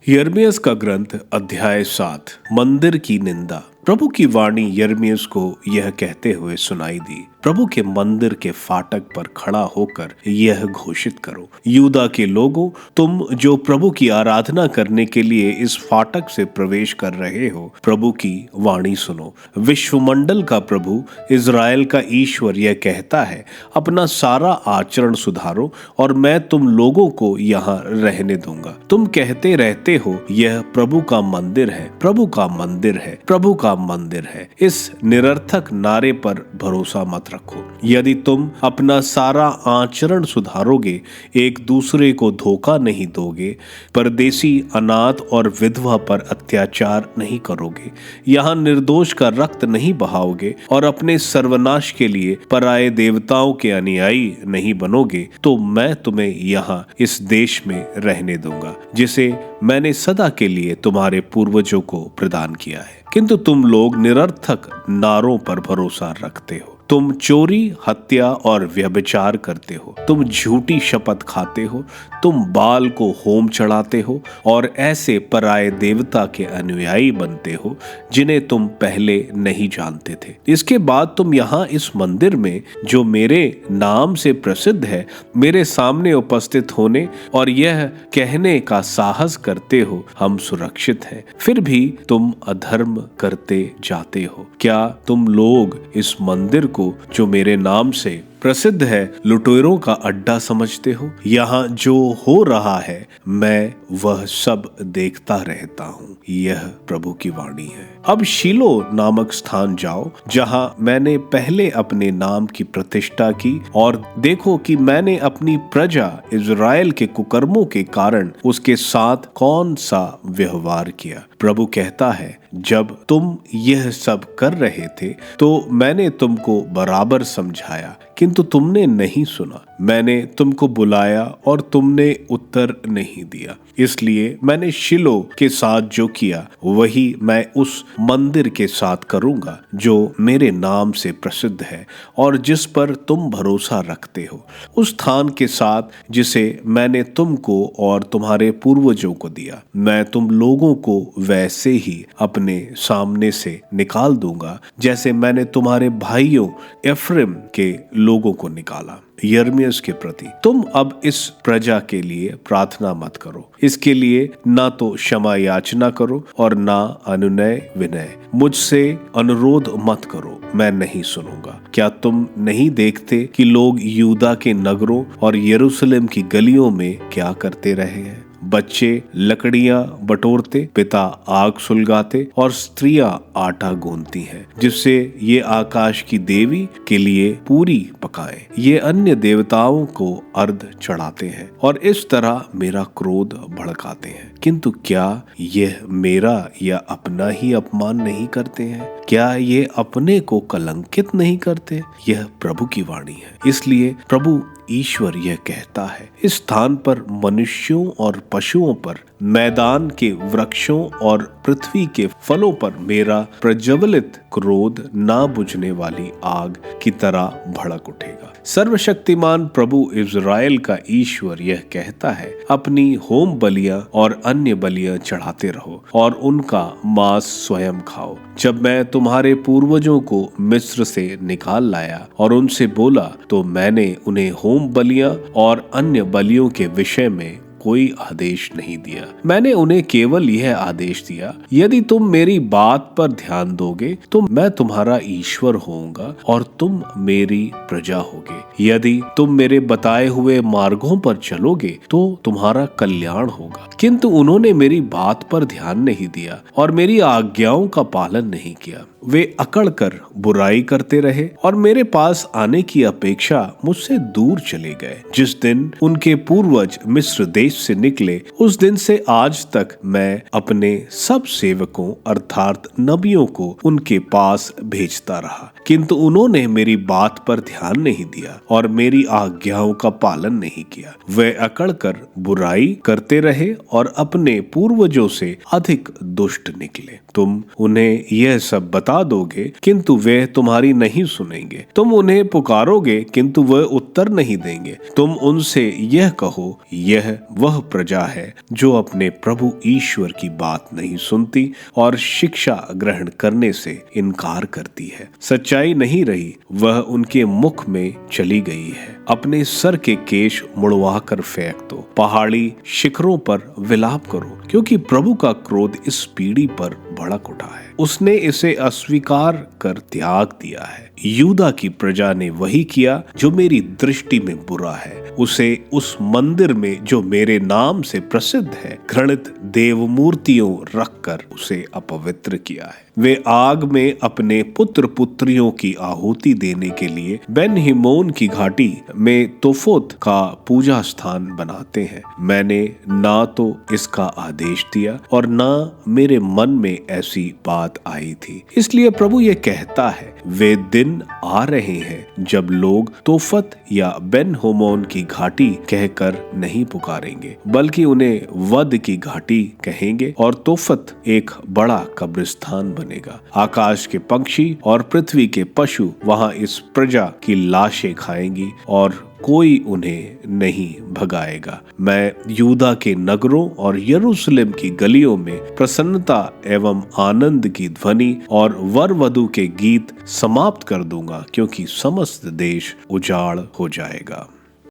यिर्मयाह का ग्रंथ अध्याय 7 मंदिर की निंदा। प्रभु की वाणी यिर्मयाह को यह कहते हुए सुनाई दी, प्रभु के मंदिर के फाटक पर खड़ा होकर यह घोषित करो, यूदा के लोगों, तुम जो प्रभु की आराधना करने के लिए इस फाटक से प्रवेश कर रहे हो, प्रभु की वाणी सुनो। विश्वमंडल का प्रभु, इज़राइल का ईश्वर यह कहता है, अपना सारा आचरण सुधारो और मैं तुम लोगों को यहाँ रहने दूंगा। तुम कहते रहते हो, यह प्रभु का मंदिर है, प्रभु का मंदिर है, प्रभु का मंदिर है। इस निरर्थक नारे पर भरोसा मत रखो। यदि तुम अपना सारा आचरण सुधारोगे, एक दूसरे को धोखा नहीं दोगे, परदेसी, अनाथ और विधवा पर अत्याचार नहीं करोगे, यहाँ निर्दोष का रक्त नहीं बहाओगे और अपने सर्वनाश के लिए पराये देवताओं के अनुयायी नहीं बनोगे, तो मैं तुम्हें यहाँ इस देश में रहने दूंगा, जिसे मैंने सदा के लिए तुम्हारे पूर्वजों को प्रदान किया है। किंतु तुम लोग निरर्थक नारों पर भरोसा रखते हो। तुम चोरी, हत्या और व्यभिचार करते हो, तुम झूठी शपथ खाते हो, तुम बाल को होम चढ़ाते हो और ऐसे पराये देवता के अनुयायी बनते हो जिन्हें तुम पहले नहीं जानते थे। इसके बाद तुम यहाँ इस मंदिर में, जो मेरे नाम से प्रसिद्ध है, मेरे सामने उपस्थित होने और यह कहने का साहस करते हो, हम सुरक्षित हैं। फिर भी तुम अधर्म करते जाते हो। क्या तुम लोग इस मंदिर को, जो मेरे नाम से प्रसिद्ध है, लुटेरों का अड्डा समझते हो? यहाँ जो हो रहा है, मैं वह सब देखता रहता हूँ। यह प्रभु की वाणी है। अब शीलो नामक स्थान जाओ, जहाँ मैंने पहले अपने नाम की प्रतिष्ठा की, और देखो कि मैंने अपनी प्रजा इज़राइल के कुकर्मों के कारण उसके साथ कौन सा व्यवहार किया। प्रभु कहता है, जब तुम यह सब कर रहे थे तो मैंने तुमको बराबर समझाया, किंतु तुमने नहीं सुना। मैंने तुमको बुलाया और तुमने उत्तर नहीं दिया। इसलिए मैंने शीलो के साथ जो किया, वही मैं उस मंदिर के साथ करूंगा, जो मेरे नाम से प्रसिद्ध है और जिस पर तुम भरोसा रखते हो, उस स्थान के साथ जिसे मैंने तुमको और तुम्हारे पूर्वजों को दिया। मैं तुम लोगों को वैसे ही अपने सामने से निकाल दूंगा, जैसे मैंने तुम्हारे भाइयों एफ्रेम के लोगों को निकाला। यिर्मयाह के प्रति, तुम अब इस प्रजा के लिए प्रार्थना मत करो, इसके लिए ना तो क्षमा याचना करो और ना अनुनय विनय। मुझसे अनुरोध मत करो, मैं नहीं सुनूंगा। क्या तुम नहीं देखते कि लोग यूदा के नगरों और यरूशलेम की गलियों में क्या करते रहे हैं? बच्चे लकड़ियां बटोरते, पिता आग सुलगाते और स्त्रियां आटा गूंथती हैं, जिससे ये आकाश की देवी के लिए पूरी पकाएं। ये अन्य देवताओं को अर्घ चढ़ाते हैं और इस तरह मेरा क्रोध भड़काते हैं। किंतु क्या यह मेरा या अपना ही अपमान नहीं करते हैं? क्या ये अपने को कलंकित नहीं करते? यह प्रभु की वाणी है। इसलिए प्रभु ईश्वर यह कहता है, इस स्थान पर मनुष्यों और पशुओं पर, मैदान के वृक्षों और पृथ्वी के फलों पर मेरा प्रज्वलित क्रोध ना बुझने वाली आग की तरह भड़क उठेगा। सर्वशक्तिमान प्रभु इज़राइल का ईश्वर यह कहता है, अपनी होम बलियां और अन्य बलियां चढ़ाते रहो और उनका मांस स्वयं खाओ। जब मैं तुम्हारे पूर्वजों को मिस्र से निकाल लाया और उनसे बोला, तो मैंने उन्हें होम बलियां और अन्य बलियों के विषय में कोई आदेश नहीं दिया। मैंने उन्हें केवल यह आदेश दिया, यदि तुम मेरी बात पर ध्यान दोगे तो मैं तुम्हारा ईश्वर होऊंगा और तुम मेरी प्रजा होगे। यदि तुम मेरे बताए हुए मार्गों पर चलोगे तो तुम्हारा कल्याण होगा। किंतु उन्होंने मेरी बात पर ध्यान नहीं दिया और मेरी आज्ञाओं का पालन नहीं किया। वे अकड़ कर बुराई करते रहे और मेरे पास आने की अपेक्षा मुझसे दूर चले गए। जिस दिन उनके पूर्वज मिस्र देश से निकले, उस दिन से आज तक मैं अपने सब सेवकों अर्थात नबियों को उनके पास भेजता रहा। किंतु उन्होंने मेरी बात पर ध्यान नहीं दिया और मेरी आज्ञाओं का पालन नहीं किया। वे अकड़कर बुराई करते रहे और अपने पूर्वजों से अधिक दुष्ट निकले। तुम उन्हें यह सब बता दोगे किंतु वे तुम्हारी नहीं सुनेंगे। तुम उन्हें पुकारोगे किंतु वे उत्तर नहीं देंगे। तुम उनसे यह कहो, यह वह प्रजा है जो अपने प्रभु ईश्वर की बात नहीं सुनती और शिक्षा ग्रहण करने से इनकार करती है। सच्चाई नहीं रही, वह उनके मुख में चली गई है। अपने सर के केश मुड़वा कर फेंक दो, पहाड़ी शिखरों पर विलाप करो, क्योंकि प्रभु का क्रोध इस पीढ़ी पर भड़क उठा है। उसने इसे अस्वीकार कर त्याग दिया है। यूदा की प्रजा ने वही किया जो मेरी दृष्टि में बुरा है। उसे उस मंदिर में जो मेरे नाम से प्रसिद्ध है घृणित देव मूर्तियों रखकर उसे अपवित्र किया है। वे आग में अपने पुत्र पुत्रियों की आहुति देने के लिए बेन हिमोन की घाटी में तोफोत का पूजा स्थान बनाते हैं। मैंने ना तो इसका आदेश दिया और ना मेरे मन में ऐसी बात आई थी। इसलिए प्रभु ये कहता है, वे दिन आ रहे हैं जब लोग तोफत या बेन हिमोन की घाटी कहकर नहीं पुकारेंगे, बल्कि उन्हें वध की घाटी कहेंगे और तोफत एक बड़ा कब्रिस्तान बनेगा। आकाश के पक्षी और पृथ्वी के पशु वहां इस प्रजा की लाशें खाएंगी और कोई उन्हें नहीं भगाएगा। मैं यूदा के नगरों और यरूशलेम की गलियों में प्रसन्नता एवं आनंद की ध्वनि और वर वधु के गीत समाप्त कर दूंगा, क्योंकि समस्त देश उजाड़ हो जाएगा।